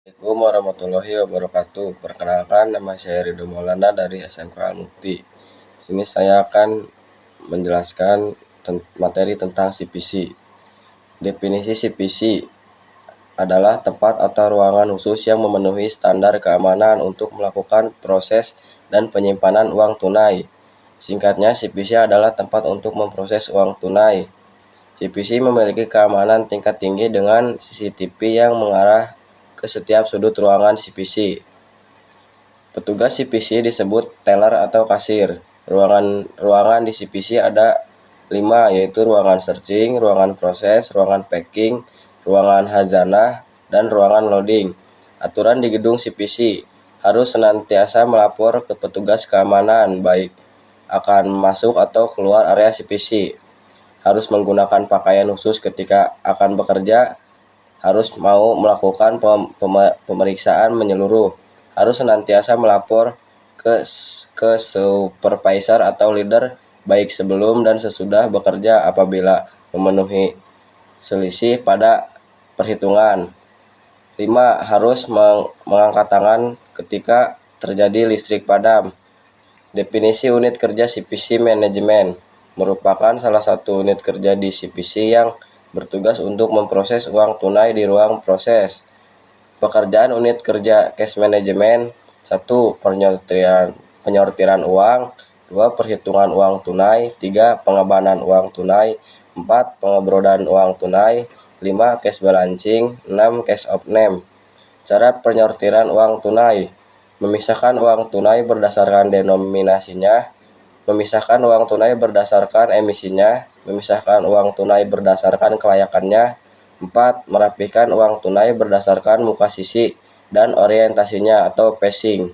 Assalamualaikum warahmatullahi wabarakatuh. Perkenalkan, nama saya Ridho Maulana dari SMK Al-Mukti. Di sini saya akan menjelaskan materi tentang CPC. Definisi CPC adalah tempat atau ruangan khusus yang memenuhi standar keamanan untuk melakukan proses dan penyimpanan uang tunai. Singkatnya, CPC adalah tempat untuk memproses uang tunai. CPC memiliki keamanan tingkat tinggi dengan CCTV yang mengarah ke setiap sudut ruangan CPC. Petugas CPC disebut teller atau kasir. Ruangan di CPC ada 5, yaitu ruangan searching, ruangan proses, ruangan packing, ruangan khazanah, dan ruangan loading. Aturan di gedung CPC harus senantiasa melapor ke petugas keamanan, baik akan masuk atau keluar area CPC. Harus menggunakan pakaian khusus ketika akan bekerja, harus mau melakukan pemeriksaan menyeluruh, harus senantiasa melapor ke supervisor atau leader baik sebelum dan sesudah bekerja apabila memenuhi selisih pada perhitungan. 5. Harus mengangkat tangan ketika terjadi listrik padam. Definisi unit kerja CPC manajemen merupakan salah satu unit kerja di CPC yang bertugas untuk memproses uang tunai di ruang proses. Pekerjaan unit kerja cash management: 1. Penyortiran uang, 2. Perhitungan uang tunai, 3. Pengabanan uang tunai, 4. Pengebrodan uang tunai, 5. Cash balancing, 6. Cash of name. Cara penyortiran uang tunai: memisahkan uang tunai berdasarkan denominasinya, memisahkan uang tunai berdasarkan emisinya, memisahkan uang tunai berdasarkan kelayakannya. 4. Merapikan uang tunai berdasarkan muka sisi dan orientasinya atau facing.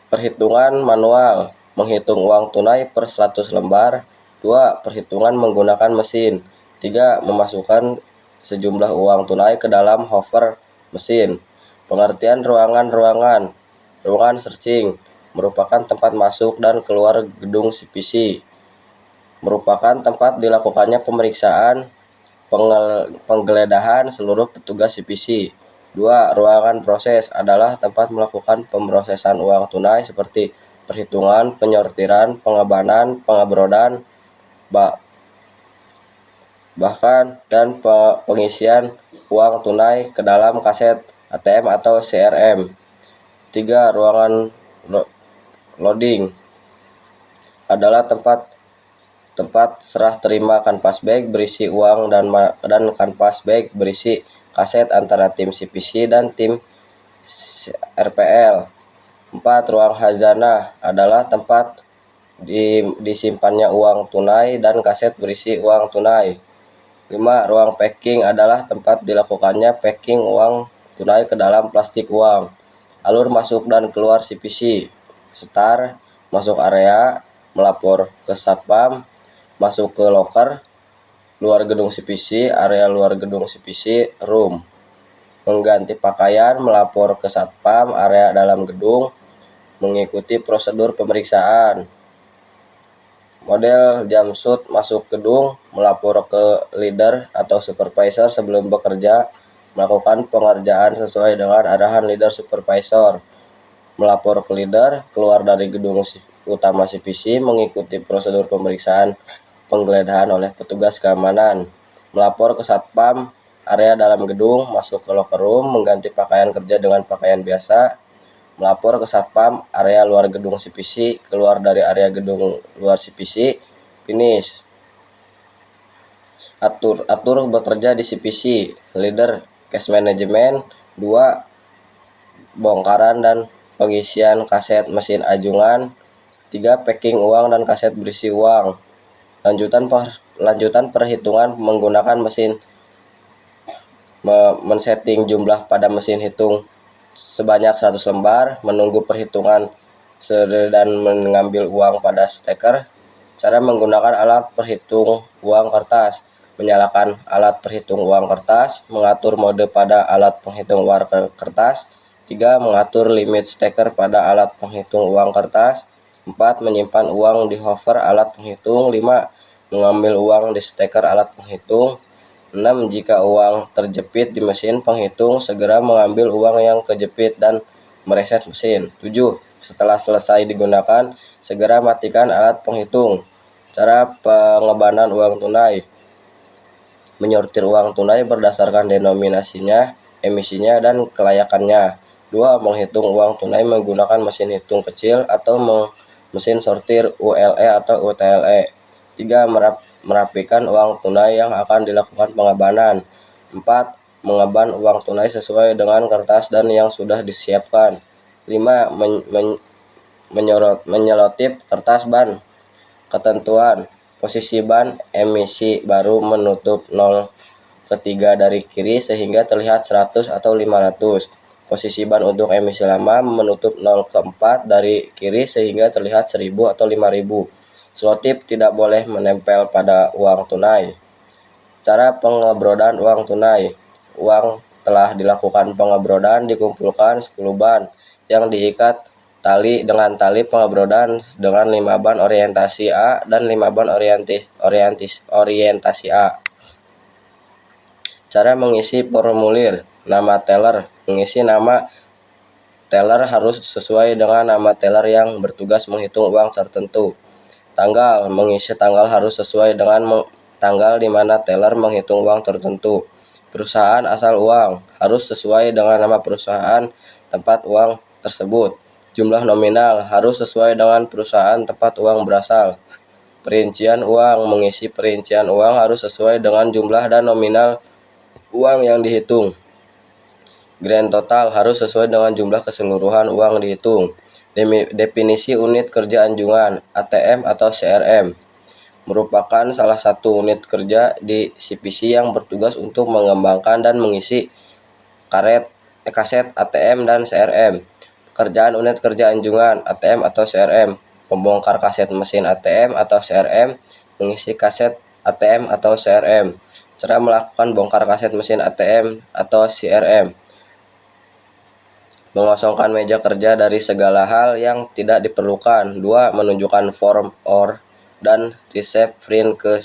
Perhitungan manual: menghitung uang tunai per 100 lembar. 2. Perhitungan menggunakan mesin. 3. Memasukkan sejumlah uang tunai ke dalam hopper mesin. Pengertian ruangan searching merupakan tempat masuk dan keluar gedung CPC. Merupakan tempat dilakukannya pemeriksaan, penggeledahan seluruh petugas CPC. 2. Ruangan proses adalah tempat melakukan pemrosesan uang tunai seperti perhitungan, penyortiran, pengabanan, pengebrodan, bahkan dan pengisian uang tunai ke dalam kaset ATM atau CRM. 3. Ruangan loading adalah tempat serah terima kanvas bag berisi uang dan kanvas bag berisi kaset antara tim CPC dan tim RPL. 4. Ruang khazanah adalah tempat disimpannya uang tunai dan kaset berisi uang tunai. 5. Ruang packing adalah tempat dilakukannya packing uang tunai ke dalam plastik uang. Alur masuk dan keluar CPC: Start, masuk area, melapor ke satpam, masuk ke loker, luar gedung CPC, area luar gedung CPC, room. Mengganti pakaian, melapor ke satpam, area dalam gedung, mengikuti prosedur pemeriksaan. Model jumpsuit masuk gedung, melapor ke leader atau supervisor sebelum bekerja, melakukan pengerjaan sesuai dengan arahan leader supervisor. Melapor ke leader, keluar dari gedung utama CPC, mengikuti prosedur pemeriksaan penggeledahan oleh petugas keamanan. Melapor ke satpam, area dalam gedung, masuk ke locker room, mengganti pakaian kerja dengan pakaian biasa. Melapor ke satpam, area luar gedung CPC, keluar dari area gedung luar CPC, finish. Atur bekerja di CPC. Leader cash management: 2. Bongkaran dan pengisian kaset mesin ajungan. 3. Packing uang dan kaset berisi uang. Lanjutan perhitungan menggunakan mesin. Men-setting jumlah pada mesin hitung sebanyak 100 lembar, menunggu perhitungan dan mengambil uang pada steker. Cara menggunakan alat perhitung uang kertas: menyalakan alat perhitung uang kertas, mengatur mode pada alat penghitung uang kertas. 3. Mengatur limit steker pada alat penghitung uang kertas. 4. Menyimpan uang di hopper alat penghitung. 5. Mengambil uang di steker alat penghitung. 6. Jika uang terjepit di mesin penghitung, segera mengambil uang yang kejepit dan mereset mesin. 7. Setelah selesai digunakan, segera matikan alat penghitung. Cara pengebanan uang tunai: menyortir uang tunai berdasarkan denominasinya, emisinya, dan kelayakannya. 2. Menghitung uang tunai menggunakan mesin hitung kecil atau mesin sortir ULE atau UTLE. 3. Merapikan uang tunai yang akan dilakukan pengebanan. 4. Mengeban uang tunai sesuai dengan kertas dan yang sudah disiapkan. 5. Menyelotip kertas ban. Ketentuan: posisi ban emisi baru menutup 0,3 dari kiri sehingga terlihat 100 atau 500. Posisi ban untuk emisi lama menutup 0,4 dari kiri sehingga terlihat 1000 atau 5000. Selotip tidak boleh menempel pada uang tunai. Cara pengebrodan uang tunai: uang telah dilakukan pengebrodan dikumpulkan 10 ban yang diikat dengan tali pengebrodan dengan 5 ban orientasi A dan 5 ban orientasi A. Cara mengisi formulir: nama teller. Mengisi nama teller harus sesuai dengan nama teller yang bertugas menghitung uang tertentu. Tanggal. Mengisi tanggal harus sesuai dengan tanggal di mana teller menghitung uang tertentu. Perusahaan asal uang harus sesuai dengan nama perusahaan tempat uang tersebut. Jumlah nominal harus sesuai dengan perusahaan tempat uang berasal. Perincian uang. Mengisi perincian uang harus sesuai dengan jumlah dan nominal uang yang dihitung. Grand total harus sesuai dengan jumlah keseluruhan uang dihitung. Definisi unit kerja anjungan, ATM atau CRM, merupakan salah satu unit kerja di CPC yang bertugas untuk mengembangkan dan mengisi kaset ATM dan CRM. Pekerjaan unit kerja anjungan, ATM atau CRM: membongkar kaset mesin ATM atau CRM, mengisi kaset ATM atau CRM. Cara melakukan bongkar kaset mesin ATM atau CRM: mengosongkan meja kerja dari segala hal yang tidak diperlukan. 2. Menunjukkan form OR dan receive print ke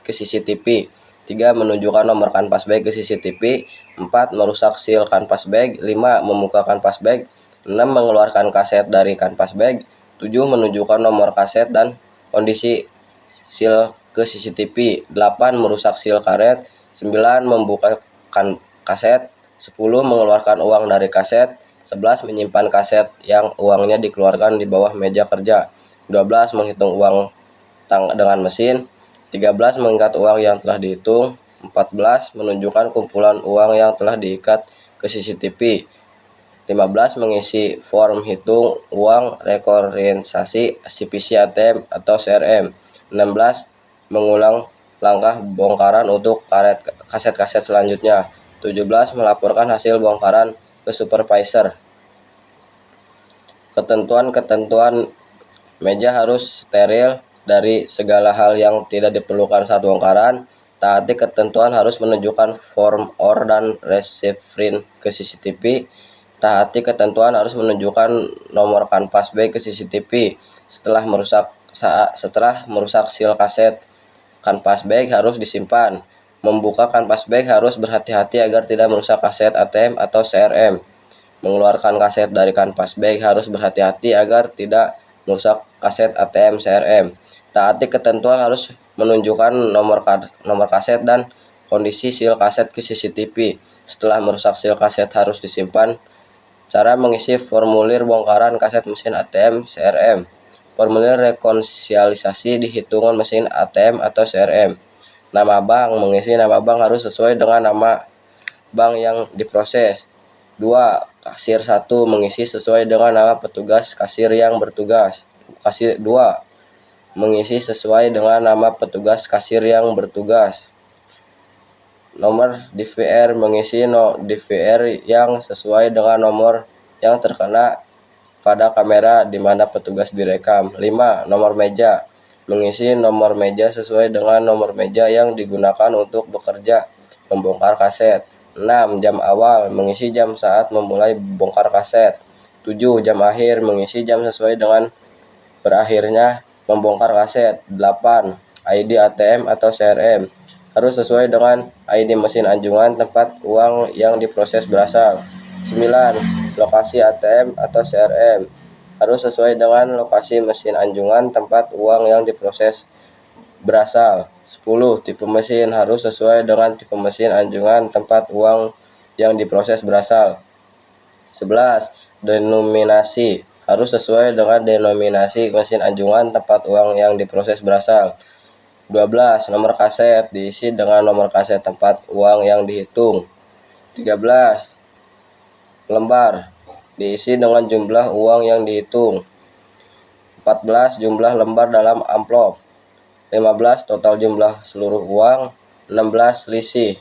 CCTV. 3. Menunjukkan nomor kanvas bag ke CCTV. 4. Merusak seal kanvas bag. 5. Membuka kanvas bag. 6. Mengeluarkan kaset dari kanvas bag. 7. Menunjukkan nomor kaset dan kondisi seal ke CCTV. 8. Merusak seal karet. 9. Membuka kaset. 10. Mengeluarkan uang dari kaset. 11. Menyimpan kaset yang uangnya dikeluarkan di bawah meja kerja. 12. Menghitung uang dengan mesin. 13. Mengikat uang yang telah dihitung. 14. Menunjukkan kumpulan uang yang telah diikat ke CCTV. 15. Mengisi form hitung uang rekonciliasi CPC ATM atau CRM. 16. Mengulang langkah bongkaran untuk kaset-kaset selanjutnya. 17. Melaporkan hasil bongkaran ke supervisor. Ketentuan-ketentuan: meja harus steril dari segala hal yang tidak diperlukan saat bongkaran. Taati ketentuan harus menunjukkan form OR dan receive print ke CCTV. Taati ketentuan harus menunjukkan nomor kanvas bag ke CCTV. Setelah merusak seal kaset kanvas bag harus disimpan. Membuka kanvas bag harus berhati-hati agar tidak merusak kaset ATM atau CRM. Mengeluarkan kaset dari kanvas bag harus berhati-hati agar tidak merusak kaset ATM CRM. Taati ketentuan harus menunjukkan nomor kaset dan kondisi seal kaset ke CCTV. Setelah merusak seal kaset harus disimpan. Cara mengisi formulir bongkaran kaset mesin ATM CRM. Formulir rekonciliasi di hitungan mesin ATM atau CRM. Nama bank. Mengisi nama bank harus sesuai dengan nama bank yang diproses. 2. Kasir 1. Mengisi sesuai dengan nama petugas kasir yang bertugas. 2. Mengisi sesuai dengan nama petugas kasir yang bertugas. Nomor DVR. Mengisi DVR yang sesuai dengan nomor yang terkena pada kamera di mana petugas direkam. 5. Nomor meja. Mengisi nomor meja sesuai dengan nomor meja yang digunakan untuk bekerja membongkar kaset. 6. Jam awal. Mengisi jam saat memulai bongkar kaset. 7. Jam akhir. Mengisi jam sesuai dengan berakhirnya membongkar kaset. 8. ID ATM atau CRM harus sesuai dengan ID mesin anjungan tempat uang yang diproses berasal. 9. Lokasi ATM atau CRM harus sesuai dengan lokasi mesin anjungan tempat uang yang diproses berasal. 10. Tipe mesin harus sesuai dengan tipe mesin anjungan tempat uang yang diproses berasal. 11. Denominasi harus sesuai dengan denominasi mesin anjungan tempat uang yang diproses berasal. 12. Nomor kaset diisi dengan nomor kaset tempat uang yang dihitung. 13. Lembar diisi dengan jumlah uang yang dihitung. 14. Jumlah lembar dalam amplop. 15. Total jumlah seluruh uang. 16. Selisih.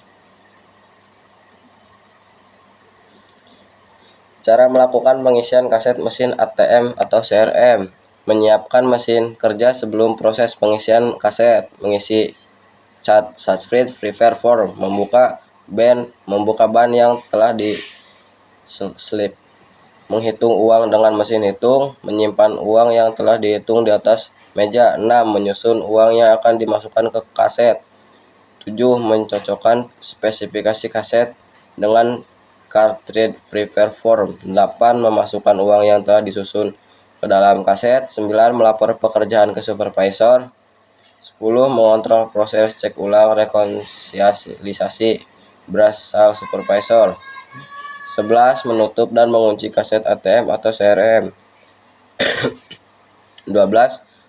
Cara melakukan pengisian kaset mesin ATM atau CRM. Menyiapkan mesin kerja sebelum proses pengisian kaset. Mengisi subscript prepare form. Membuka ban yang telah di slip. Menghitung uang dengan mesin hitung. Menyimpan uang yang telah dihitung di atas meja. 6. Menyusun uang yang akan dimasukkan ke kaset. 7. Mencocokkan spesifikasi kaset dengan cartridge prepare form. 8. Memasukkan uang yang telah disusun ke dalam kaset. 9. Melapor pekerjaan ke supervisor. 10. Mengontrol proses cek ulang rekonsiliasi berasal supervisor. 11. Menutup dan mengunci kaset ATM atau CRM. 12.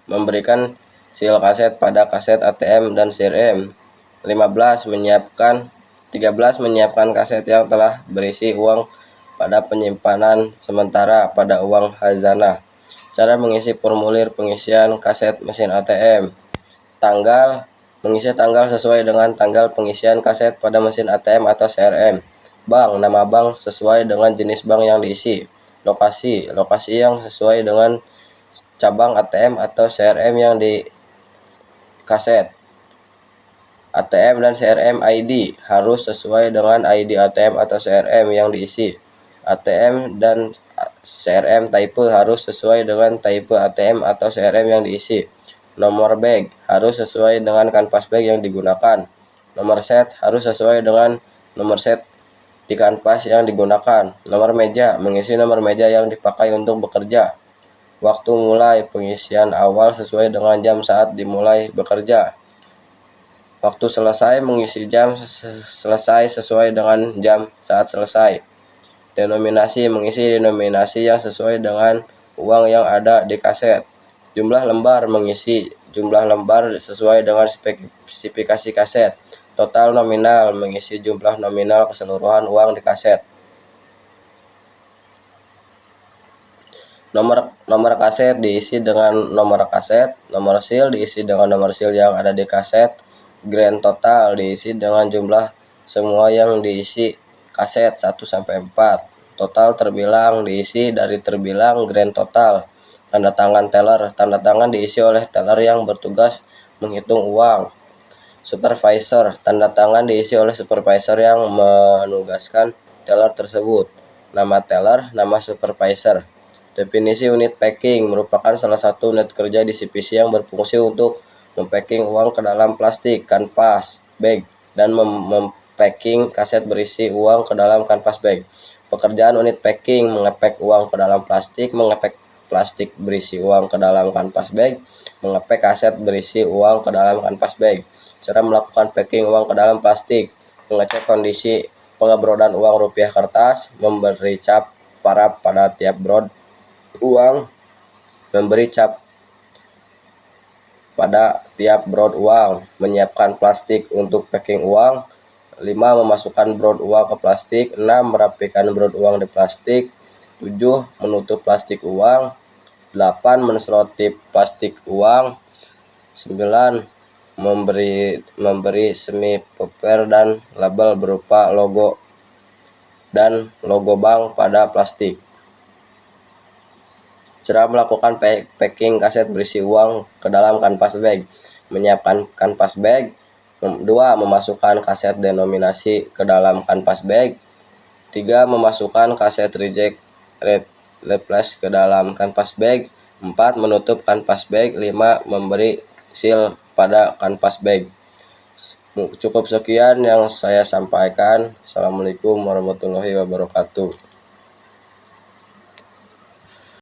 Memberikan seal kaset pada kaset ATM dan CRM. 13. Menyiapkan kaset yang telah berisi uang pada penyimpanan sementara pada uang khazanah. Cara mengisi formulir pengisian kaset mesin ATM. Mengisi tanggal sesuai dengan tanggal pengisian kaset pada mesin ATM atau CRM. Bank, nama bank sesuai dengan jenis bank yang diisi. Lokasi yang sesuai dengan cabang ATM atau CRM yang di kaset. ATM dan CRM ID harus sesuai dengan ID ATM atau CRM yang diisi. ATM dan CRM type harus sesuai dengan type ATM atau CRM yang diisi. Nomor bag harus sesuai dengan kanvas bag yang digunakan. Nomor set harus sesuai dengan nomor set di kanvas yang digunakan. Nomor meja, mengisi nomor meja yang dipakai untuk bekerja. Waktu mulai pengisian awal sesuai dengan jam saat dimulai bekerja. Waktu selesai mengisi jam selesai sesuai dengan jam saat selesai. Denominasi, mengisi denominasi yang sesuai dengan uang yang ada di kaset. Jumlah lembar, mengisi jumlah lembar sesuai dengan spesifikasi kaset. Total nominal, mengisi jumlah nominal keseluruhan uang di kaset. Nomor kaset diisi dengan nomor kaset. Nomor seal diisi dengan nomor seal yang ada di kaset. Grand total diisi dengan jumlah semua yang diisi kaset 1-4. Total terbilang diisi dari terbilang grand total. Tanda tangan teller. Tanda tangan diisi oleh teller yang bertugas menghitung uang. Supervisor. Tanda tangan diisi oleh supervisor yang menugaskan teller tersebut. Nama teller, nama supervisor. Definisi unit packing merupakan salah satu unit kerja di CPC yang berfungsi untuk mempacking uang ke dalam plastik, kanvas, bag, dan mempacking kaset berisi uang ke dalam kanvas bag. Pekerjaan unit packing: mengepek uang ke dalam plastik, mengepek plastik berisi uang ke dalam kanvas bag, mengepek kaset berisi uang ke dalam kanvas bag. Cara melakukan packing uang ke dalam plastik: mengecek kondisi pengebrodan uang rupiah kertas, memberi cap paraf pada tiap brod uang, memberi cap pada tiap brod uang, menyiapkan plastik untuk packing uang. 5. Memasukkan brod uang ke plastik. 6. Merapikan brod uang di plastik. 7. Menutup plastik uang. 8. Menselotip plastik uang. 9. Memberi semi paper dan label berupa logo dan logo bank pada plastik. Cara melakukan packing kaset berisi uang ke dalam kanvas bag. Menyiapkan kanvas bag. 2. Memasukkan kaset denominasi ke dalam kanvas bag. 3. Memasukkan kaset reject replace ke dalam kanvas bag. 4. Menutup kanvas bag. 5. Memberi seal pada kanvas bag. Cukup sekian yang saya sampaikan. Assalamualaikum warahmatullahi wabarakatuh.